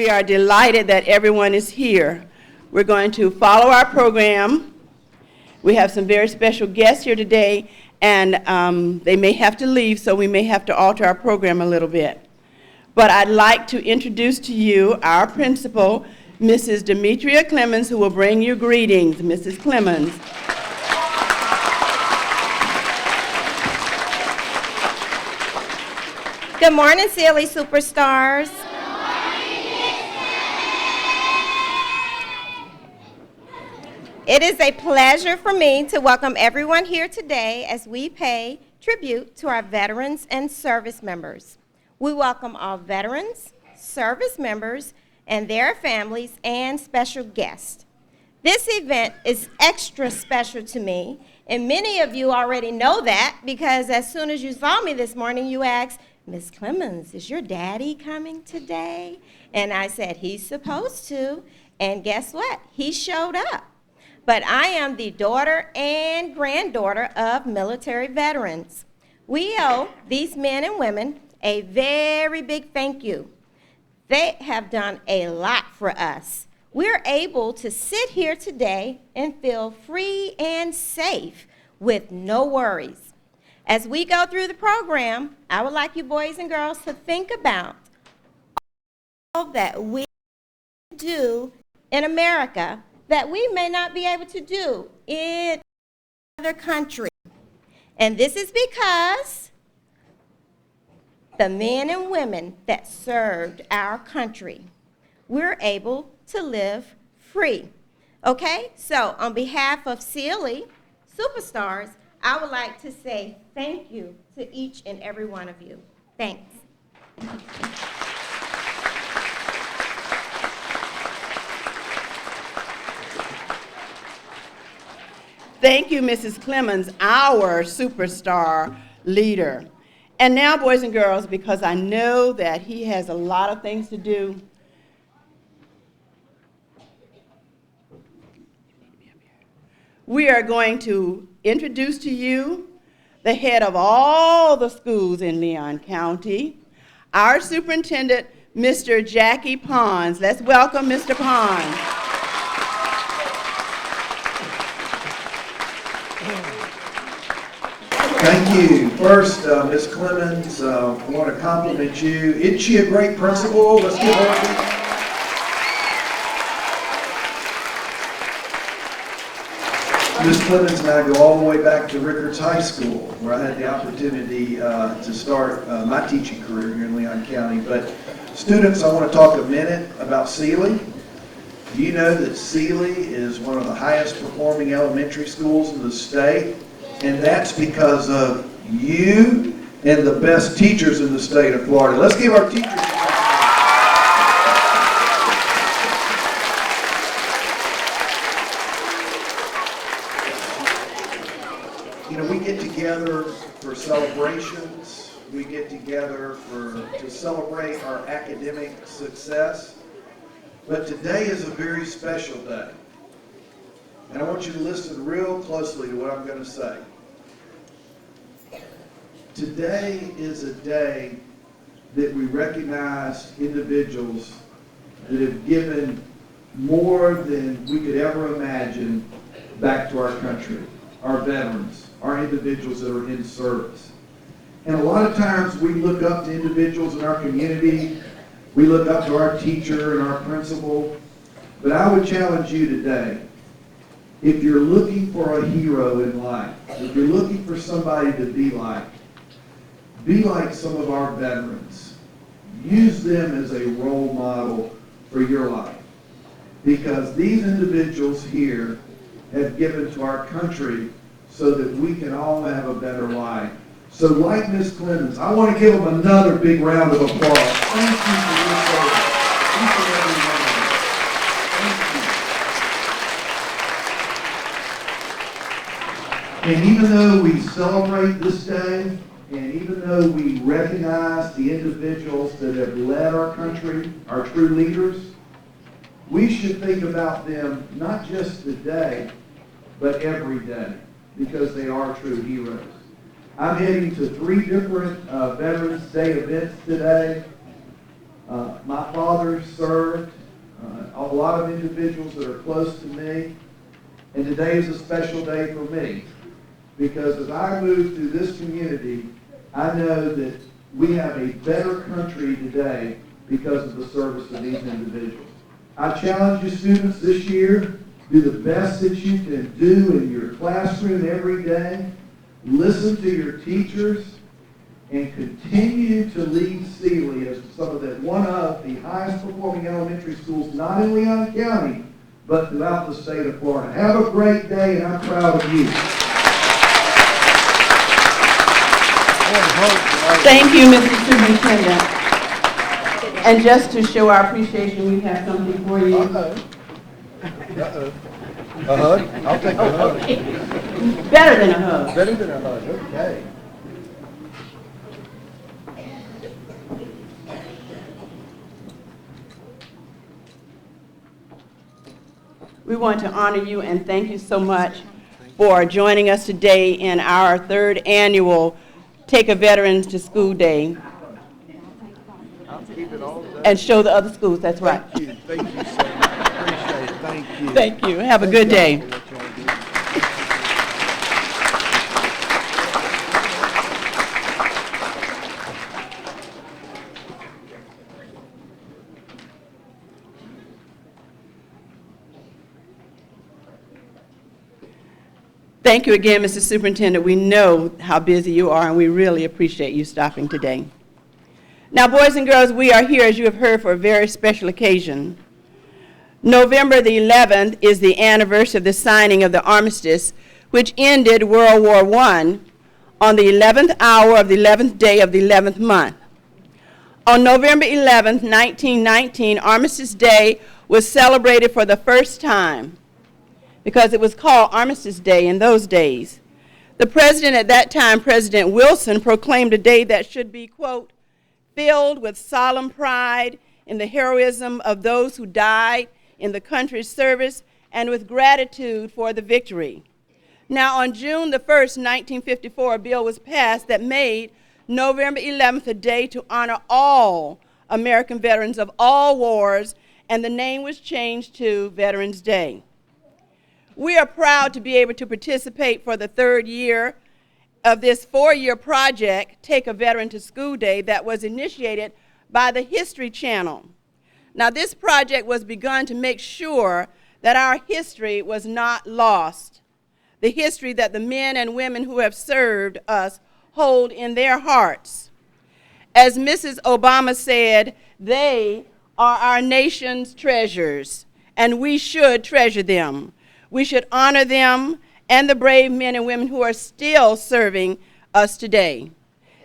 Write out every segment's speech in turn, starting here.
we are delighted that everyone is here. We're going to follow our program. We have some very special guests here today, and they may have to leave, so we may have to alter our program a little bit. But I'd like to introduce to you our principal, Mrs. Demetria Clemens, who will bring you greetings. Mrs. Clemens. Good morning, Sealey Superstars. It is a pleasure for me to welcome everyone here today as we pay tribute to our veterans and service members. We welcome all veterans, service members, and their families and special guests. This event is extra special to me, and many of you already know that because as soon as you saw me this morning, you asked, Miss Clemens, is your daddy coming today? And I said, he's supposed to, and guess what? He showed up. But I am the daughter and granddaughter of military veterans. We owe these men and women a very big thank you. They have done a lot for us. We're able to sit here today and feel free and safe with no worries. As we go through the program, I would like you boys and girls to think about all that we do in America that we may not be able to do in other countries. And this is because the men and women that served our country, we're able to live free. Okay, so on behalf of Sealey Superstars, I would like to say thank you to each and every one of you. Thanks. Thank you, Mrs. Clemens, our superstar leader. And now, boys and girls, because I know that he has a lot of things to do, we are going to introduce to you the head of all the schools in Leon County, our superintendent, Mr. Jackie Pons. Let's welcome Mr. Pons. Thank you. First, Ms. Clemens, I want to compliment you. Isn't she a great principal? Let's give her a Ms. Clemens and I go all the way back to Rickards High School, where I had the opportunity to start my teaching career here in Leon County. But students, I want to talk a minute about Sealey. Do you know that Sealey is one of the highest performing elementary schools in the state? And that's because of you and the best teachers in the state of Florida. Let's give our teachers a You know, we get together for celebrations. We get together to celebrate our academic success. But today is a very special day. And I want you to listen real closely to what I'm going to say. Today is a day that we recognize individuals that have given more than we could ever imagine back to our country, our veterans, our individuals that are in service. And a lot of times we look up to individuals in our community, we look up to our teacher and our principal, but I would challenge you today, if you're looking for a hero in life, if you're looking for somebody to be like some of our veterans. Use them as a role model for your life. Because these individuals here have given to our country so that we can all have a better life. So like Ms. Clemens, I want to give them another big round of applause. Thank you for your service. Each and every one of you. And even though we celebrate this day, and even though we recognize the individuals that have led our country, our true leaders, we should think about them not just today, but every day, because they are true heroes. I'm heading to 3 different Veterans Day events today. My father served a lot of individuals that are close to me, and today is a special day for me because as I move through this community, I know that we have a better country today because of the service of these individuals. I challenge you students this year, do the best that you can do in your classroom every day. Listen to your teachers and continue to lead Sealey as one of the highest performing elementary schools, not in Leon County, but throughout the state of Florida. Have a great day, and I'm proud of you. Thank you, Mr. Superintendent. And just to show our appreciation, we have something for you. A hug? I'll take a hug. Better than a hug. Better than a hug, okay. We want to honor you and thank you so much for joining us today in our third annual Take a Veteran to School Day. And show the other schools, that's right. Thank you so much. Appreciate it. Thank you. Thank you. Have a good day. Thank you again, Mr. Superintendent. We know how busy you are, and we really appreciate you stopping today. Now, boys and girls, we are here, as you have heard, for a very special occasion. November the 11th is the anniversary of the signing of the armistice, which ended World War I on the 11th hour of the 11th day of the 11th month. On November 11th, 1919, Armistice Day was celebrated for the first time because it was called Armistice Day in those days. The president at that time, President Wilson, proclaimed a day that should be, quote, filled with solemn pride in the heroism of those who died in the country's service and with gratitude for the victory. Now, on June the 1st, 1954, a bill was passed that made November 11th a day to honor all American veterans of all wars, and the name was changed to Veterans Day. We are proud to be able to participate for the third year of this four-year project, Take a Veteran to School Day, that was initiated by the History Channel. Now, this project was begun to make sure that our history was not lost, the history that the men and women who have served us hold in their hearts. As Mrs. Obama said, they are our nation's treasures, and we should treasure them. We should honor them and the brave men and women who are still serving us today.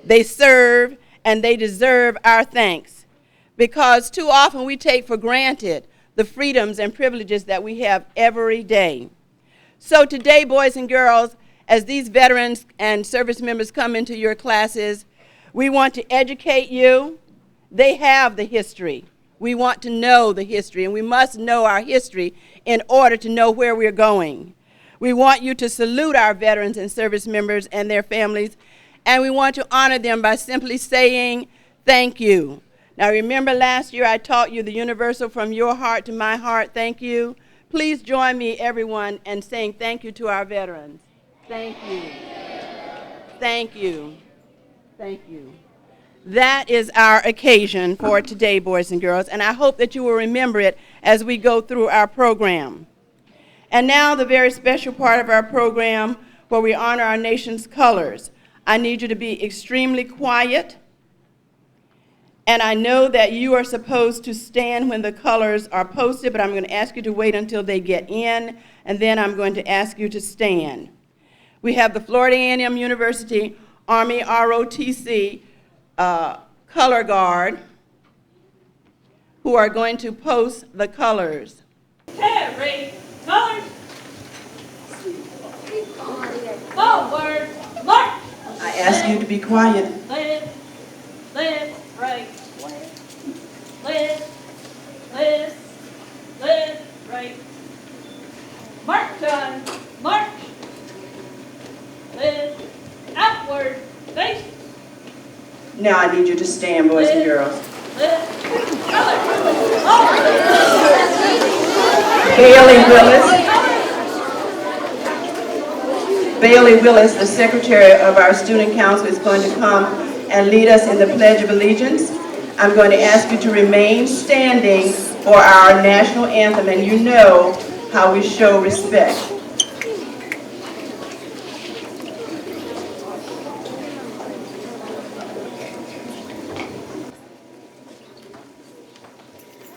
They serve and they deserve our thanks because too often we take for granted the freedoms and privileges that we have every day. So today, boys and girls, as these veterans and service members come into your classes, we want to educate you. They have the history. We want to know the history, and we must know our history in order to know where we're going. We want you to salute our veterans and service members and their families, and we want to honor them by simply saying thank you. Now, remember last year I taught you the universal from your heart to my heart, thank you. Please join me, everyone, in saying thank you to our veterans. Thank you. Thank you. Thank you. That is our occasion for today, boys and girls, and I hope that you will remember it as we go through our program. And now the very special part of our program where we honor our nation's colors. I need you to be extremely quiet, and I know that you are supposed to stand when the colors are posted, but I'm going to ask you to wait until they get in, and then I'm going to ask you to stand. We have the Florida A&M University Army ROTC color guard who are going to post the colors. Terry, colors. Forward, march. I ask you to be quiet. Left, right. Left, right. March on, march. Left, outward, face. Now I need you to stand, boys and girls. lift, colors. Forward, Bailey Willis, the Secretary of our Student Council, is going to come and lead us in the Pledge of Allegiance. I'm going to ask you to remain standing for our national anthem, and you know how we show respect.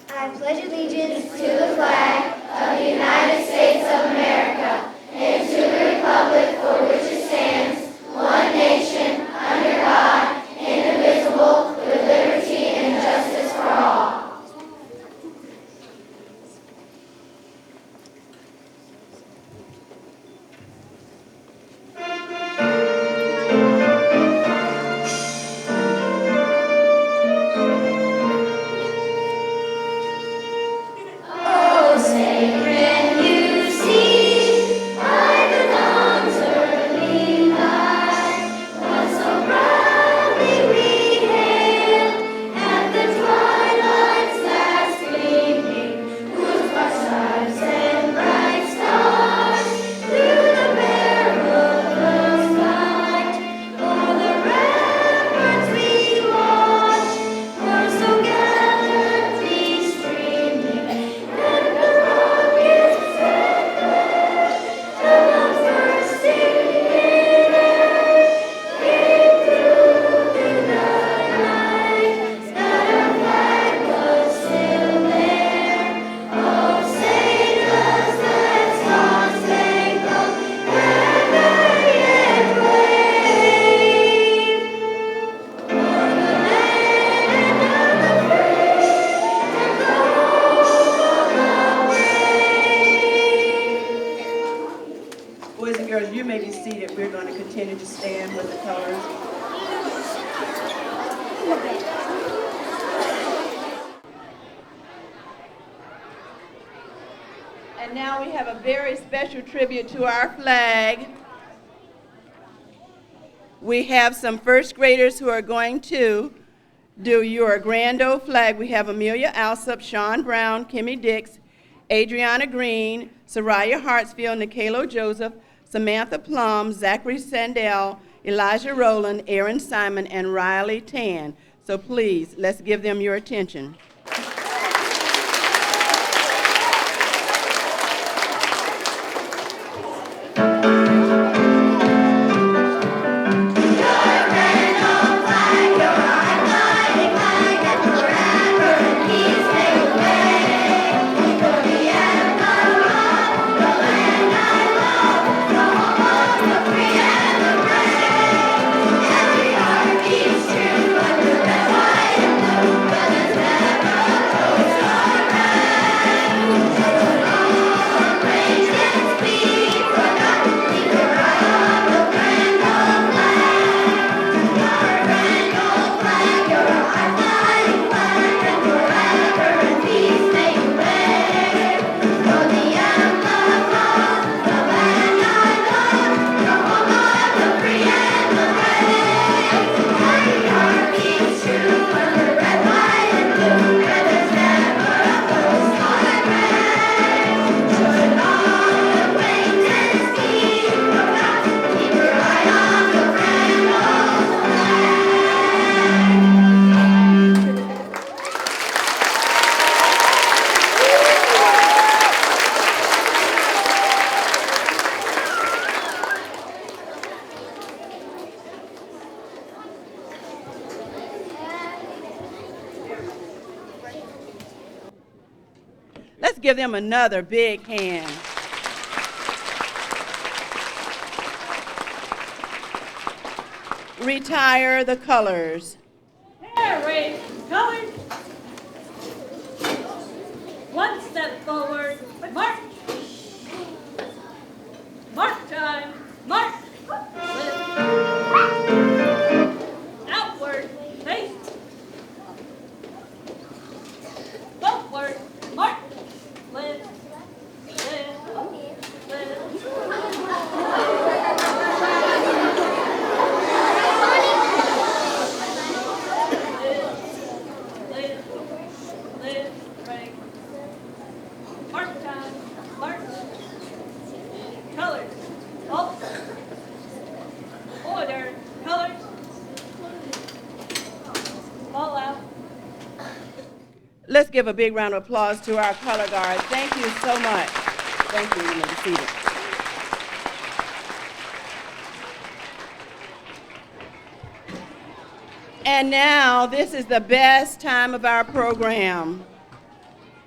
I pledge allegiance to the flag of the United States of America and to the republic for which it stands, one nation, under God, indivisible, with liberty and justice for all. Oh, sacred music, I belong to thee, once so proudly we hailed at the twilight's last gleaming, whose bright stripes and bright stars through the perilous fight, o'er the ramparts we watched, were so gallantly streaming, and the rockets echoed till the first singing air came through the night, that our flag was still there. Oh, say does that star-spangled banner yet wave o'er the land of the free and the home of the brave? Boys and girls, you may be seated. We're going to continue to stand with the colors. And now we have a very special tribute to our flag. We have some first graders who are going to do your grand old flag. We have Amelia Alsop, Sean Brown, Kimmy Dix, Adriana Green, Soraya Hartsfield, Nikalo Joseph, Samantha Plum, Zachary Sandell, Elijah Rowland, Aaron Simon, and Riley Tan. So please, let's give them your attention. Let's give them another big hand. Retire the colors. Parade, colors. One step forward, march. March time, march. Lift. Outward, face. Forward, march. Lift. Lift. Lift. Lift. Let's give a big round of applause to our color guard. Thank you so much. Thank you. You may be seated. And now, this is the best time of our program.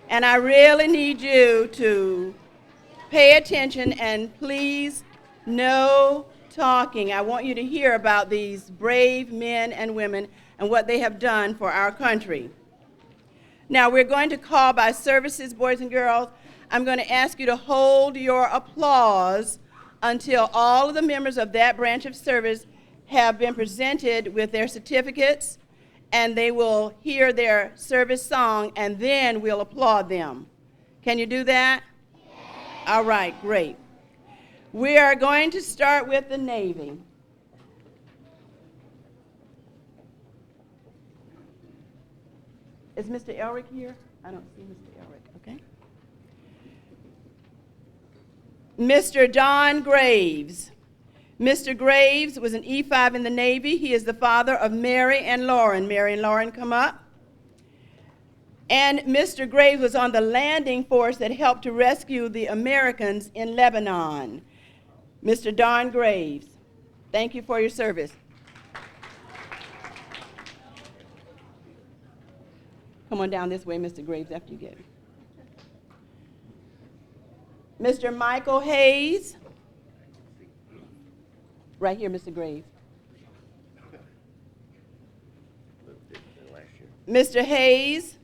And I really need you to pay attention and please, no talking. I want you to hear about these brave men and women and what they have done for our country. Now, we're going to call by services, boys and girls. I'm going to ask you to hold your applause until all of the members of that branch of service have been presented with their certificates, and they will hear their service song, and then we'll applaud them. Can you do that? Yes. All right, great. We are going to start with the Navy. Is Mr. Elric here? I don't see Mr. Elric, okay. Mr. Don Graves. Mr. Graves was an E5 in the Navy. He is the father of Mary and Lauren. Mary and Lauren, come up. And Mr. Graves was on the landing force that helped to rescue the Americans in Lebanon. Mr. Don Graves, thank you for your service. Come on down this way, Mr. Graves, after you get it. Mr. Michael Hayes. Right here, Mr. Graves. Mr. Hayes,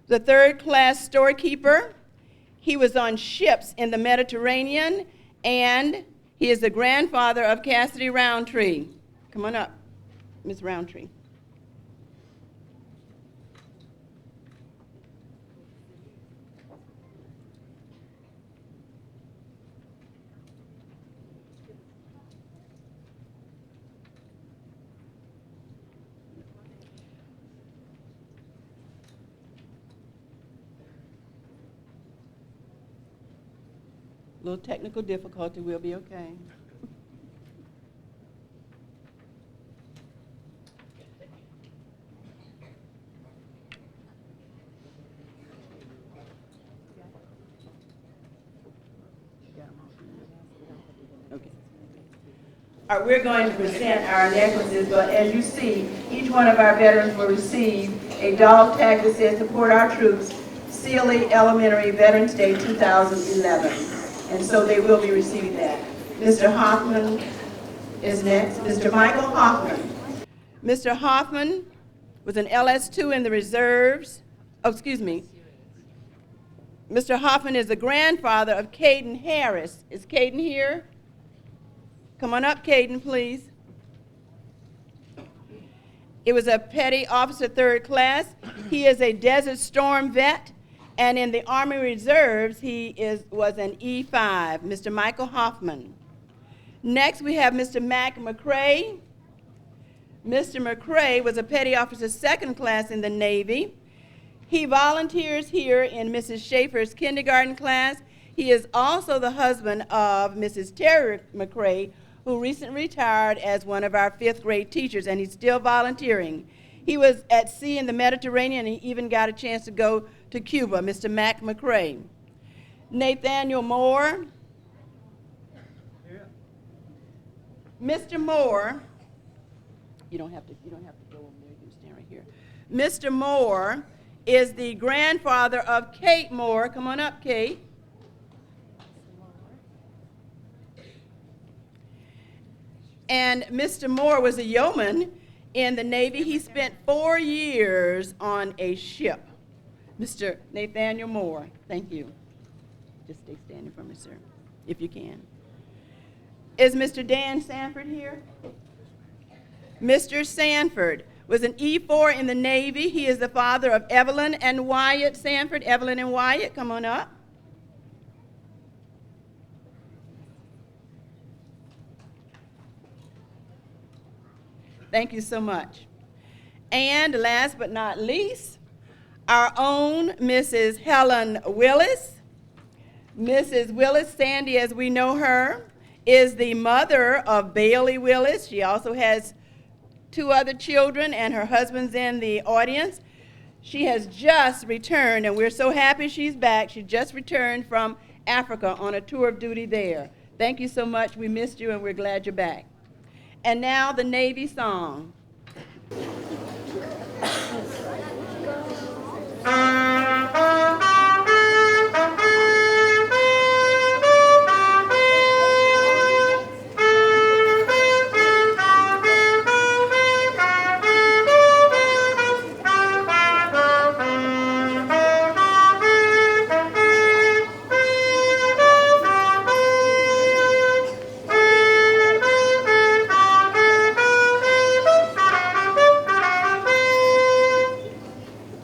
the third-class storekeeper. He was on ships in the Mediterranean, and he is the grandfather of Cassidy Roundtree. Come on up, Ms. Roundtree. A little technical difficulty, we'll be okay. Okay. All right, we're going to present our necklaces, but as you see, each one of our veterans will receive a dog tag that says "Support Our Troops, Sealey Elementary, Veterans Day 2011. And so they will be receiving that. Mr. Hoffman is next. Mr. Michael Hoffman. Mr. Hoffman was an LS2 in the reserves. Oh, excuse me. Mr. Hoffman is the grandfather of Caden Harris. Is Caden here? Come on up, Caden, please. It was a petty officer, third class. He is a Desert Storm vet. And in the Army Reserves, he was an E5, Mr. Michael Hoffman. Next, we have Mr. Mac McCrae. Mr. McCrae was a petty officer, second class in the Navy. He volunteers here in Mrs. Schaefer's kindergarten class. He is also the husband of Mrs. Terry McCrae, who recently retired as one of our fifth grade teachers, and he's still volunteering. He was at sea in the Mediterranean, and he even got a chance to go to Cuba, Mr. Mac McCrae. Nathaniel Moore. Mr. Moore, you don't have to go over there, you can stand right here. Mr. Moore is the grandfather of Kate Moore. Come on up, Kate. And Mr. Moore was a yeoman in the Navy. He spent 4 years on a ship. Mr. Nathaniel Moore, thank you. Just stay standing for me, sir, if you can. Is Mr. Dan Sanford here? Mr. Sanford was an E4 in the Navy. He is the father of Evelyn and Wyatt Sanford. Evelyn and Wyatt, come on up. Thank you so much. And last but not least, our own Mrs. Helen Willis. Mrs. Willis, Sandy as we know her, is the mother of Bailey Willis. She also has two other children, and her husband's in the audience. She has just returned, and we're so happy she's back. She just returned from Africa on a tour of duty there. Thank you so much. We missed you, and we're glad you're back. And now the Navy song.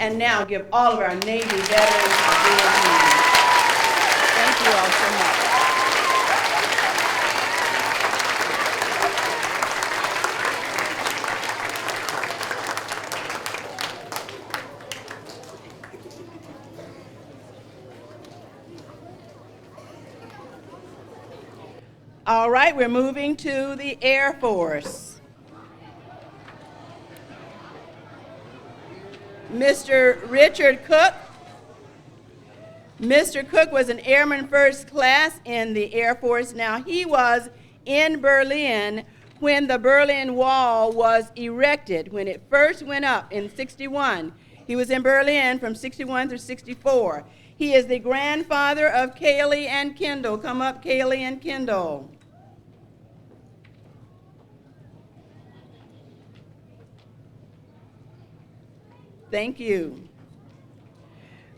And now give all of our Navy veterans a big hand. Thank you all so much. All right, we're moving to the Air Force. Mr. Richard Cook. Mr. Cook was an Airman First Class in the Air Force. Now, he was in Berlin when the Berlin Wall was erected, when it first went up in 61. He was in Berlin from 61 through 64. He is the grandfather of Kaylee and Kendall. Come up, Kaylee and Kendall. Thank you.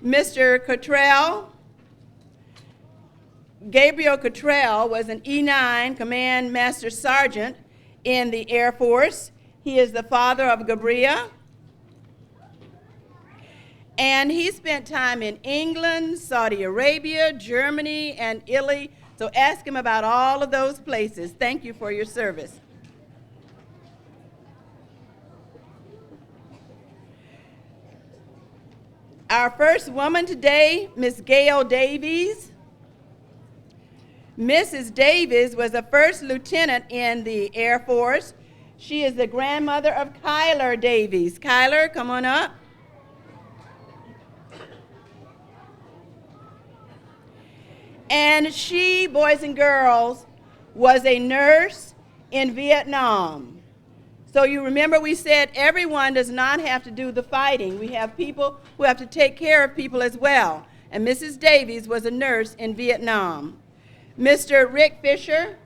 Mr. Cottrell. Gabriel Cottrell was an E9 Command Master Sergeant in the Air Force. He is the father of Gabria. And he spent time in England, Saudi Arabia, Germany, and Italy. So ask him about all of those places. Thank you for your service. Our first woman today, Miss Gail Davies. Mrs. Davies was a first lieutenant in the Air Force. She is the grandmother of Kyler Davies. Kyler, come on up. And she, boys and girls, was a nurse in Vietnam. So you remember we said everyone does not have to do the fighting. We have people who have to take care of people as well. And Mrs. Davies was a nurse in Vietnam. Mr. Rick Fisher.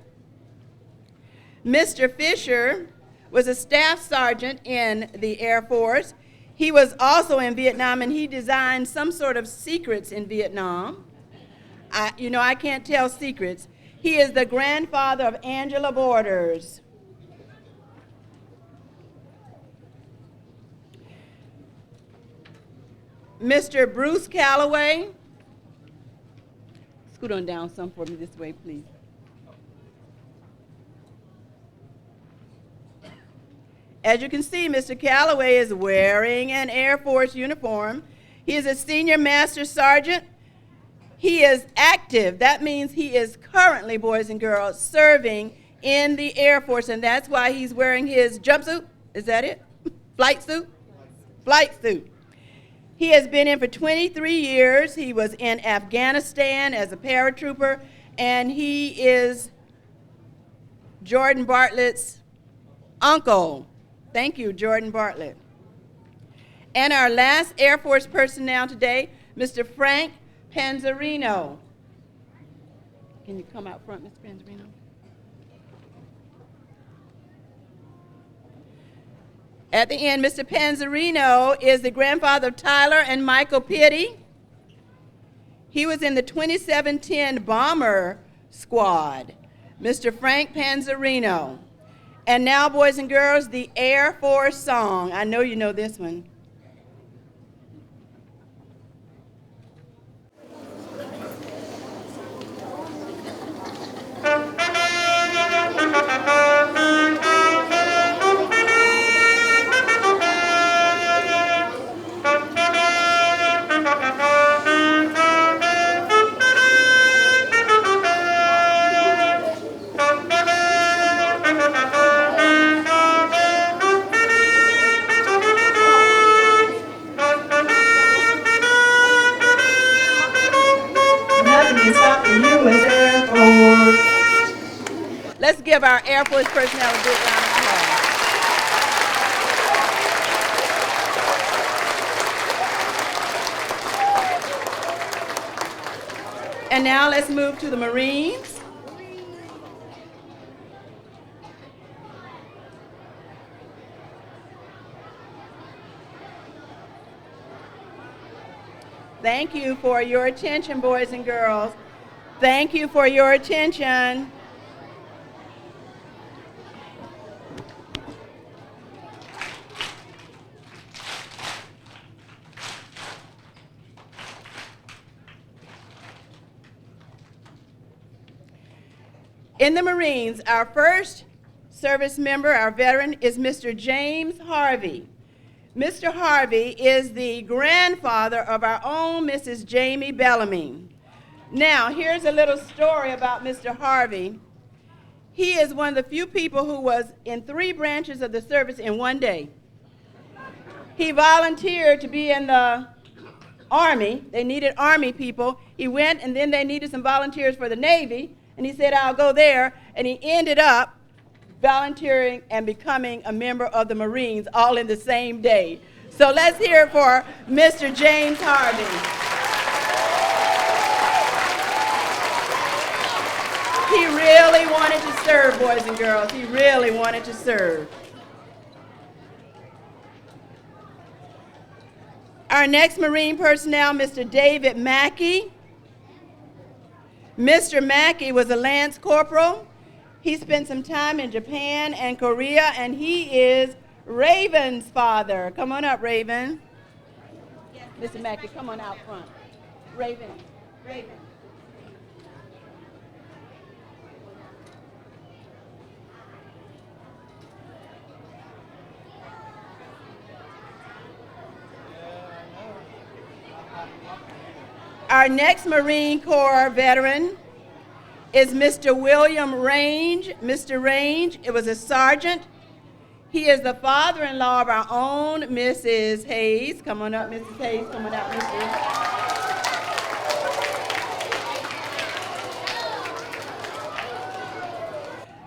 Mr. Fisher was a staff sergeant in the Air Force. He was also in Vietnam, and he designed some sort of secrets in Vietnam. I can't tell secrets. He is the grandfather of Angela Borders. Mr. Bruce Calloway. Scoot on down some for me this way, please. As you can see, Mr. Calloway is wearing an Air Force uniform. He is a senior master sergeant. He is active. That means he is currently, boys and girls, serving in the Air Force, and that's why he's wearing his jumpsuit. Is that it? Flight suit? Flight suit. He has been in for 23 years. He was in Afghanistan as a paratrooper, and he is Jordan Bartlett's uncle. Thank you, Jordan Bartlett. And our last Air Force personnel today, Mr. Frank Panzarino. Can you come out front, Mr. Panzarino? At the end, Mr. Panzarino is the grandfather of Tyler and Michael Pitty. He was in the 2710 Bomber Squad. Mr. Frank Panzarino. And now, boys and girls, the Air Force song. I know you know this one. give our Air Force personnel a big round of applause. And now let's move to the Marines. Thank you for your attention, boys and girls. Thank you for your attention. In the Marines, our first service member, our veteran, is Mr. James Harvey. Mr. Harvey is the grandfather of our own Mrs. Jamie Bellamy. Now, here's a little story about Mr. Harvey. He is one of the few people who was in 3 branches of the service in one day. He volunteered to be in the Army. They needed Army people. He went, and then they needed some volunteers for the Navy, and he said, I'll go there, and he ended up volunteering and becoming a member of the Marines all in the same day. So let's hear it for Mr. James Harvey. He really wanted to serve, boys and girls. He really wanted to serve. Our next Marine personnel, Mr. David Mackey. Mr. Mackey was a Lance Corporal. He spent some time in Japan and Korea, and he is Raven's father. Come on up, Raven. Yes, Mr. Mackey, come on out front. Raven. Our next Marine Corps veteran is Mr. William Range. Mr. Range, it was a sergeant. He is the father-in-law of our own Mrs. Hayes. Come on up, Mrs. Hayes. Come on out, Mr.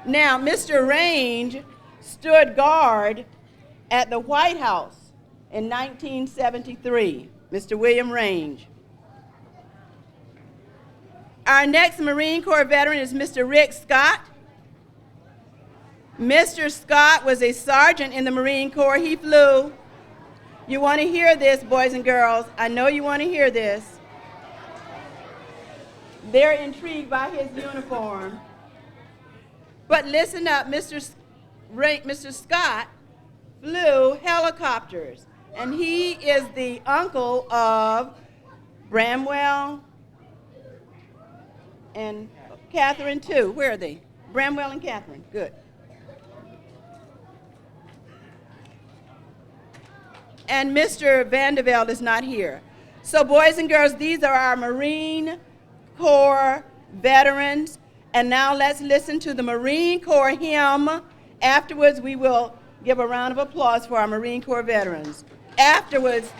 Now, Mr. Range stood guard at the White House in 1973. Mr. William Range. Our next Marine Corps veteran is Mr. Rick Scott. Mr. Scott was a sergeant in the Marine Corps. He flew. You want to hear this, boys and girls. I know you want to hear this. They're intrigued by his uniform. But listen up, Mr. Scott flew helicopters, and he is the uncle of Bramwell and Catherine, too. Where are they? Bramwell and Catherine. Good. And Mr. Vandeveld is not here. So, boys and girls, these are our Marine Corps veterans. And now let's listen to the Marine Corps hymn. Afterwards, we will give a round of applause for our Marine Corps veterans. Afterwards.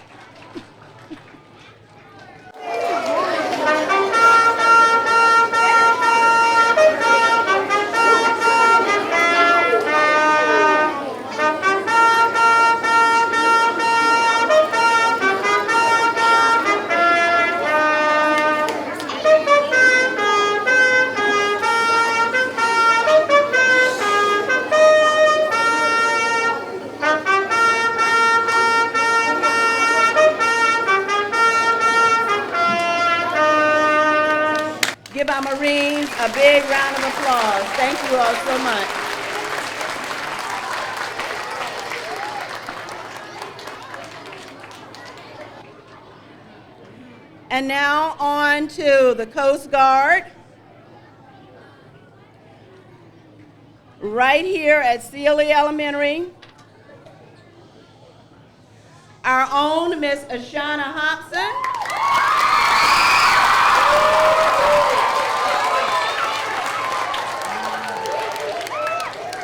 Give our Marines a big round of applause. Thank you all so much. And now on to the Coast Guard. Right here at Sealey Elementary, our own Miss Ashana Hobson.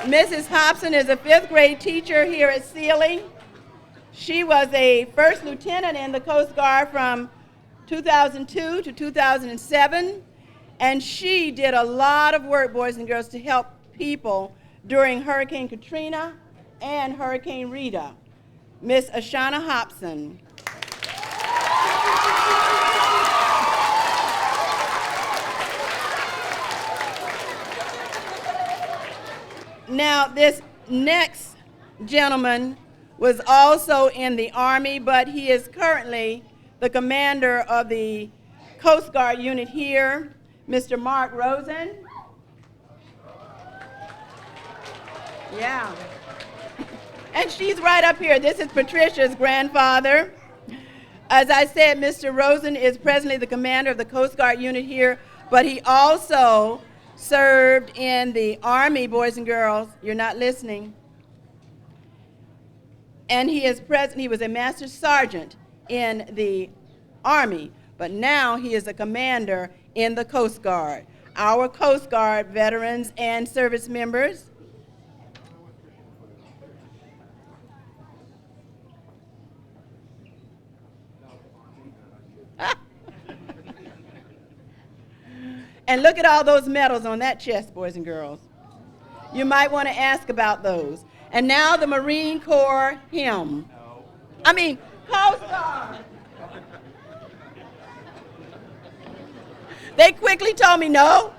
Mrs. Hobson is a 5th grade teacher here at Sealey. She was a first lieutenant in the Coast Guard from 2002 to 2007, and she did a lot of work, boys and girls, to help people during Hurricane Katrina and Hurricane Rita. Miss Ashana Hobson. Now, this next gentleman was also in the Army, but he is currently the commander of the Coast Guard unit here, Mr. Mark Rosen. Yeah. And she's right up here. This is Patricia's grandfather. As I said, Mr. Rosen is presently the commander of the Coast Guard unit here, but he also served in the Army, boys and girls. You're not listening. And he was a master sergeant in the Army, but now he is a commander in the Coast Guard. Our Coast Guard veterans and service members. And look at all those medals on that chest, boys and girls. You might want to ask about those. And now the Marine Corps hymn. Coast Guard. They quickly told me no.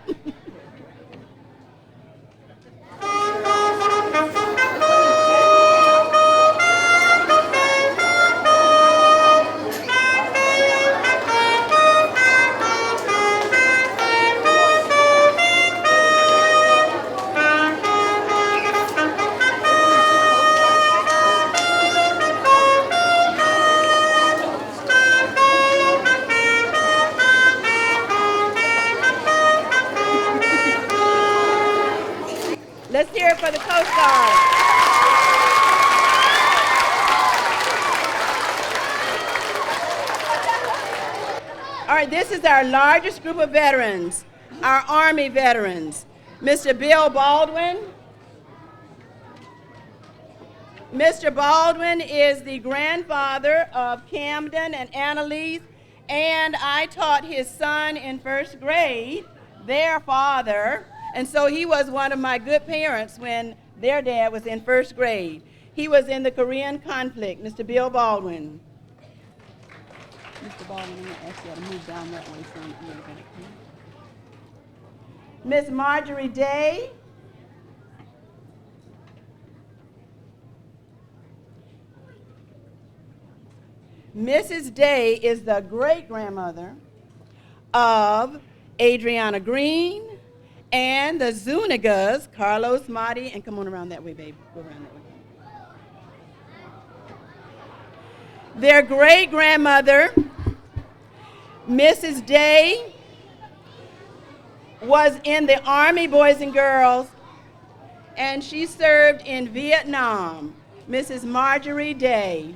Let's hear it for the Coast Guard. All right, this is our largest group of veterans, our Army veterans. Mr. Bill Baldwin. Mr. Baldwin is the grandfather of Camden and Annalise, and I taught his son in first grade, their father. And so he was one of my good parents when their dad was in first grade. He was in the Korean conflict, Mr. Bill Baldwin. Mr. Baldwin, I'm going to ask you to move down that way so I'm going to Miss Marjorie Day. Mrs. Day is the great-grandmother of Adriana Green, and the Zunigas, Carlos, Marty, and come on around that way, babe. Go around that way. Their great-grandmother, Mrs. Day, was in the Army, boys and girls, and she served in Vietnam. Mrs. Marjorie Day.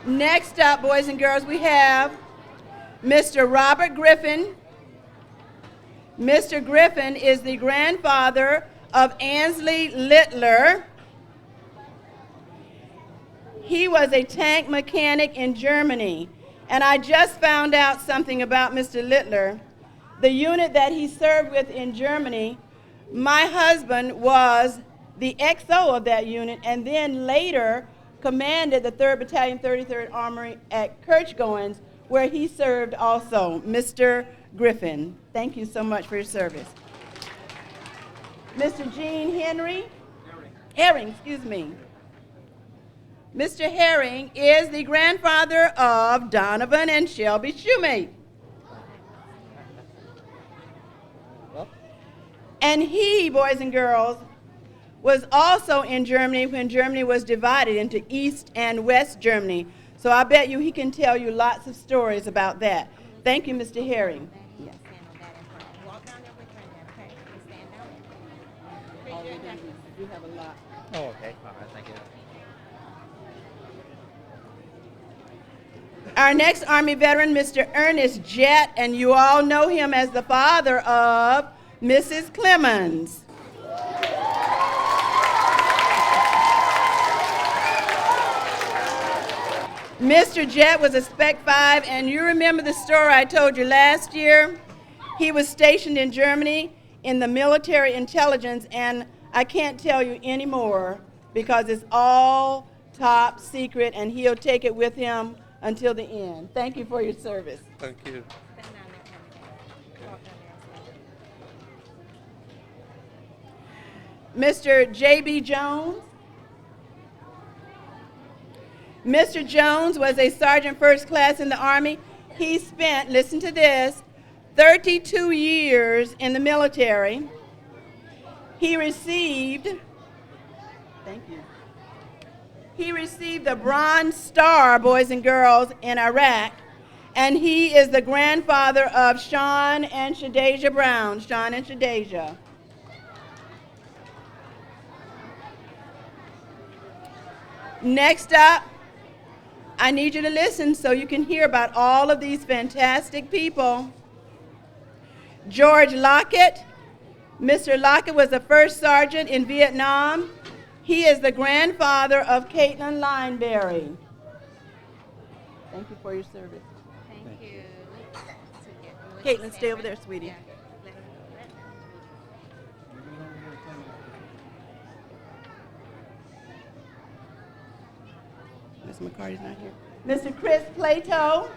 Next up, boys and girls, we have Mr. Robert Griffin. Mr. Griffin is the grandfather of Ansley Littler. He was a tank mechanic in Germany. And I just found out something about Mr. Littler. The unit that he served with in Germany, my husband was the XO of that unit, and then later commanded the 3rd Battalion, 33rd Armory at Kirchgoins, where he served also. Mr. Griffin, thank you so much for your service. Mr. Gene Herring, excuse me. Mr. Herring is the grandfather of Donovan and Shelby Shoemate. And he, boys and girls, was also in Germany when Germany was divided into East and West Germany. So I bet you he can tell you lots of stories about that. Thank you, Mr. Herring. Yes. You have a lot. Oh, okay. All right, thank you. Our next Army veteran, Mr. Ernest Jett, and you all know him as the father of Mrs. Clemens. Mr. Jett was a Spec 5, and you remember the story I told you last year? He was stationed in Germany in the military intelligence, and I can't tell you any more because it's all top secret, and he'll take it with him until the end. Thank you for your service. Thank you. Mr. J.B. Jones. Mr. Jones was a sergeant first class in the Army. He spent, listen to this, 32 years in the military. He received, thank you. He received the Bronze Star, boys and girls, in Iraq, and he is the grandfather of Sean and Shadeja Brown. Sean and Shadeja. Next up, I need you to listen so you can hear about all of these fantastic people. George Lockett. Mr. Lockett was a first sergeant in Vietnam. He is the grandfather of Caitlin Lineberry. Thank you for your service. Thank you. Caitlin, stay over there, sweetie. Ms. McCarty's not here. Mr. Chris Plato.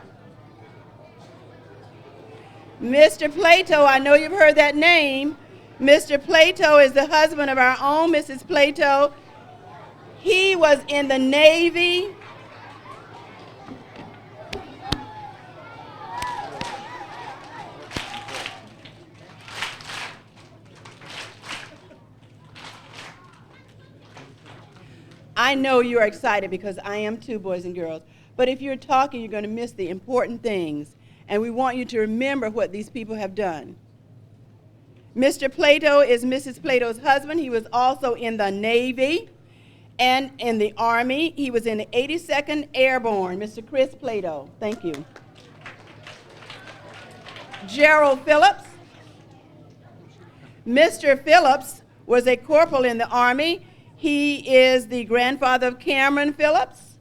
Mr. Plato, I know you've heard that name. Mr. Plato is the husband of our own Mrs. Plato. He was in the Navy. I know you're excited because I am too, boys and girls. But if you're talking, you're going to miss the important things. And we want you to remember what these people have done. Mr. Plato is Mrs. Plato's husband. He was also in the Navy and in the Army. He was in the 82nd Airborne. Mr. Chris Plato, thank you. Gerald Phillips. Mr. Phillips was a corporal in the Army. He is the grandfather of Cameron Phillips.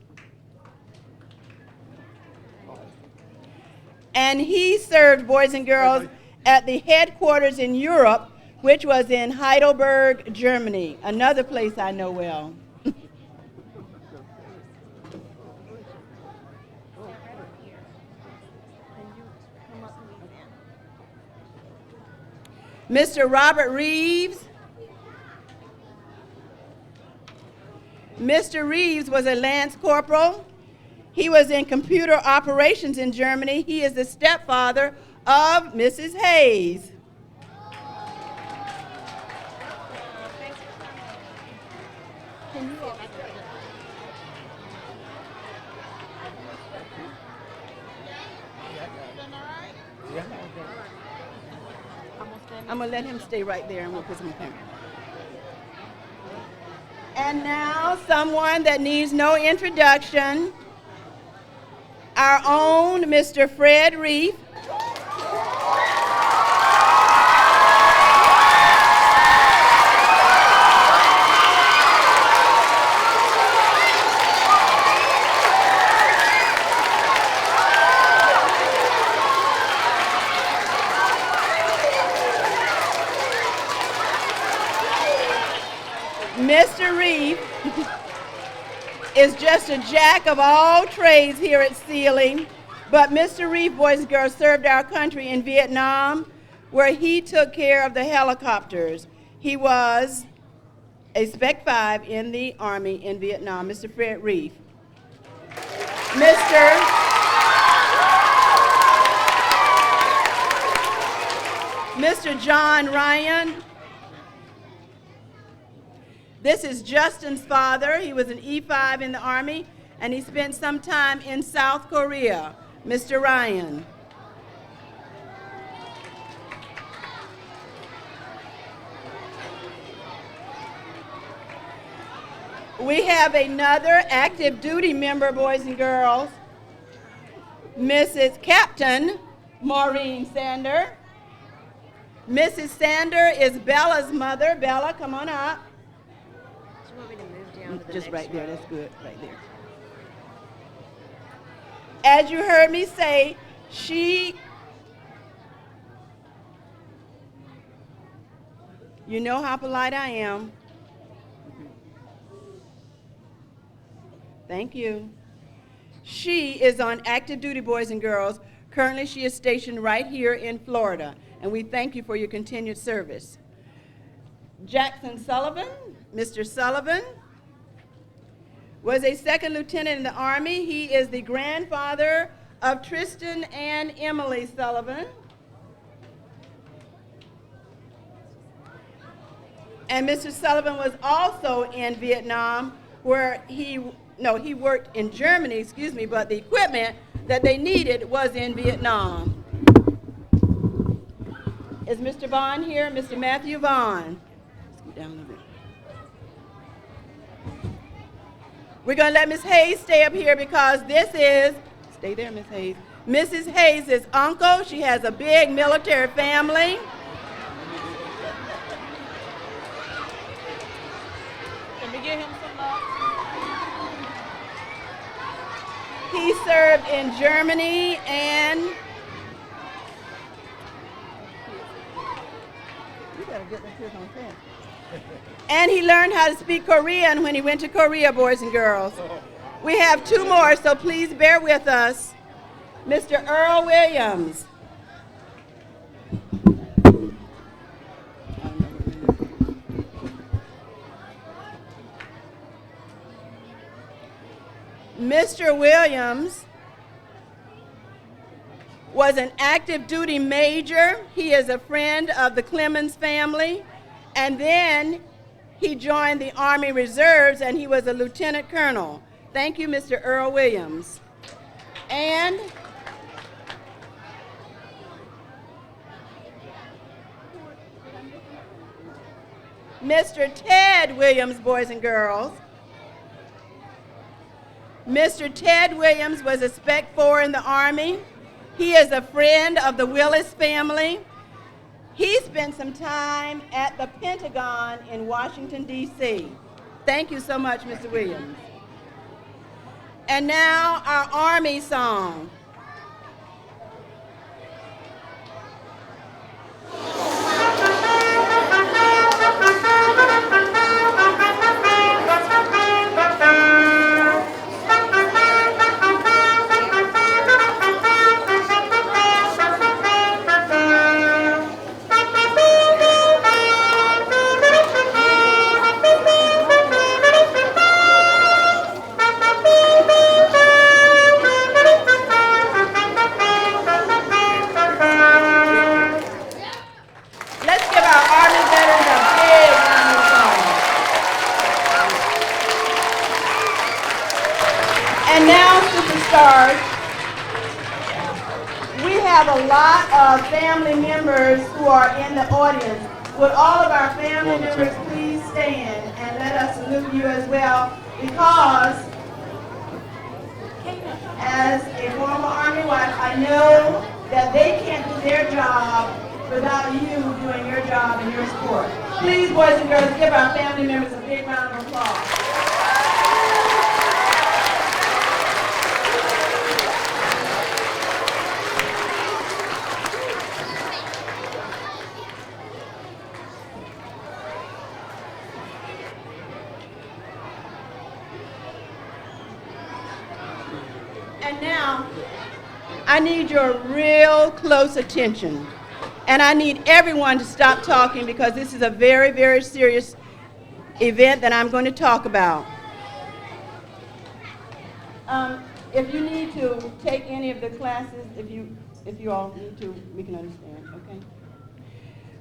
And he served, boys and girls, at the headquarters in Europe, which was in Heidelberg, Germany, another place I know well. Mr. Robert Reeves. Mr. Reeves was a Lance Corporal. He was in computer operations in Germany. He is the stepfather of Mrs. Hayes. I'm going to let him stay right there and we'll put some camera. And now someone that needs no introduction, our own Mr. Fred Reef. Mr. Reef is just a jack of all trades here at Sealey, but Mr. Reef, boys and girls, served our country in Vietnam, where he took care of the helicopters. He was a Spec 5 in the Army in Vietnam. Mr. Fred Reef. Mr. John Ryan. This is Justin's father. He was an E5 in the Army, and he spent some time in South Korea. Mr. Ryan. We have another active duty member, boys and girls, Mrs. Captain Maureen Sander. Mrs. Sander is Bella's mother. Bella, come on up. Do you want me to move down to the Just next right there, row? that's good, right there. As you heard me say, you know how polite I am. Thank you. She is on active duty, boys and girls. Currently, she is stationed right here in Florida, and we thank you for your continued service. Jackson Sullivan, Mr. Sullivan, was a second lieutenant in the Army. He is the grandfather of Tristan and Emily Sullivan. And Mr. Sullivan was also in Vietnam, where he worked in Germany, but the equipment that they needed was in Vietnam. Is Mr. Vaughn here? Mr. Matthew Vaughn. Scoot down a little bit. We're going to let Ms. Hayes stay up here because this is, stay there, Ms. Hayes. Mrs. Hayes' uncle. She has a big military family. Can we get him some love? He served in Germany and he learned how to speak Korean when he went to Korea, boys and girls. We have two more, so please bear with us. Mr. Earl Williams. Mr. Williams was an active duty major. He is a friend of the Clemens family. And then he joined the Army Reserves and he was a lieutenant colonel. Thank you, Mr. Earl Williams. And Mr. Ted Williams, boys and girls. Mr. Ted Williams was a Spec 4 in the Army. He is a friend of the Willis family. He spent some time at the Pentagon in Washington, D.C. Thank you so much, Mr. Williams. And now our Army song. We have a lot of family members who are in the audience. Would all of our family members please stand and let us salute you as well, because as a former Army wife, I know that they can't do their job without you doing your job and your support. Please, boys and girls, give our family members a big round of applause. And now, I need your real close attention. And I need everyone to stop talking because this is a very, very serious event that I'm going to talk about. If you need to take any of the classes, if you all need to, we can understand, okay?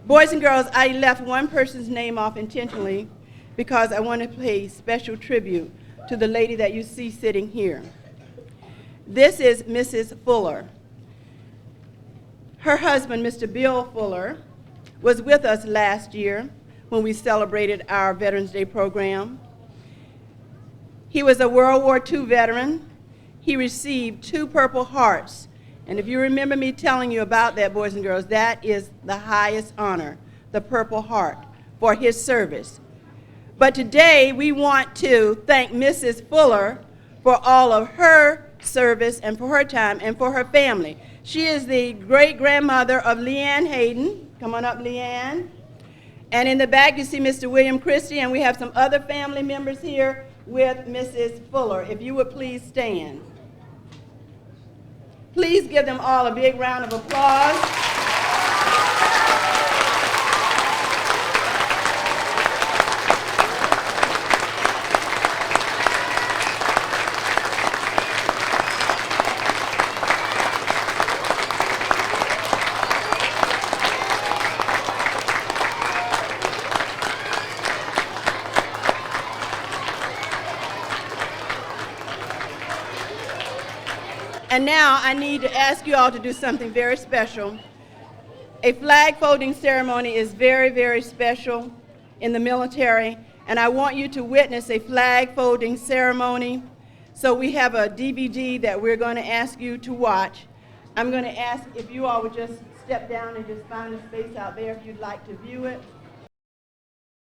Boys and girls, I left one person's name off intentionally because I want to pay special tribute to the lady that you see sitting here. This is Mrs. Fuller. Her husband, Mr. Bill Fuller, was with us last year when we celebrated our Veterans Day program. He was a World War II veteran. He received 2 Purple Hearts. And if you remember me telling you about that, boys and girls, that is the highest honor, the Purple Heart, for his service. But today we want to thank Mrs. Fuller for all of her service and for her time and for her family. She is the great-grandmother of Leanne Hayden. Come on up, Leanne. And in the back, you see Mr. William Christie, and we have some other family members here with Mrs. Fuller. If you would please stand. Please give them all a big round of applause. And now I need to ask you all to do something very special. A flag folding ceremony is very, very special in the military, and I want you to witness a flag folding ceremony. So we have a DVD that we're going to ask you to watch. I'm going to ask if you all would just step down and just find a space out there if you'd like to view it.